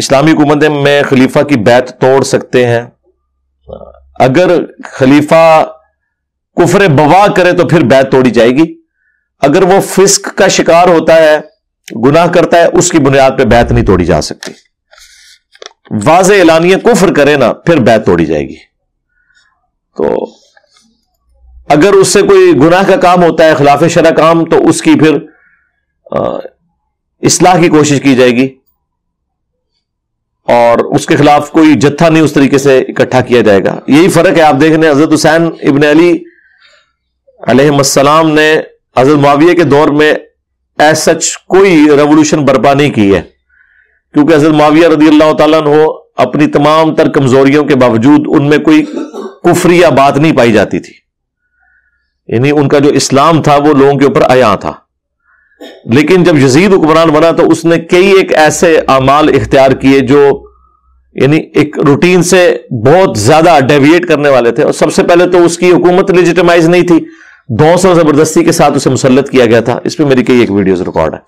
اسلامی حکومت میں خلیفہ کی بیعت توڑ سکتے ہیں؟ اگر خلیفہ کفر بوا کرے تو پھر بیعت توڑی جائے گی. اگر وہ فسق کا شکار ہوتا ہے، گناہ کرتا ہے، اس کی بنیاد پہ بیعت نہیں توڑی جا سکتی. واضح اعلانیہ کفر کرے نا، پھر بیعت توڑی جائے گی. تو اگر اس سے کوئی گناہ کا کام ہوتا ہے، خلاف شرع کام، تو اس کی پھر اصلاح کی کوشش کی جائے گی، اور اس کے خلاف کوئی جتھا نہیں اس طریقے سے اکٹھا کیا جائے گا. یہی فرق ہے. آپ دیکھ رہے ہیں حضرت حسین ابن علی علیہ السلام نے حضرت معاویہ کے دور میں ایز سچ کوئی ریولوشن برپا نہیں کی ہے، کیونکہ حضرت معاویہ رضی اللہ تعالیٰ عنہ اپنی تمام تر کمزوریوں کے باوجود ان میں کوئی کفریہ بات نہیں پائی جاتی تھی. یعنی ان کا جو اسلام تھا وہ لوگوں کے اوپر عیاں تھا. لیکن جب یزید حکمران بنا تو اس نے کئی ایک ایسے اعمال اختیار کیے جو یعنی ایک روٹین سے بہت زیادہ ڈیویٹ کرنے والے تھے. اور سب سے پہلے تو اس کی حکومت لیجیٹمائز نہیں تھی، 200 زبردستی کے ساتھ اسے مسلط کیا گیا تھا. اس پہ میری کئی ایک ویڈیوز ریکارڈ ہے.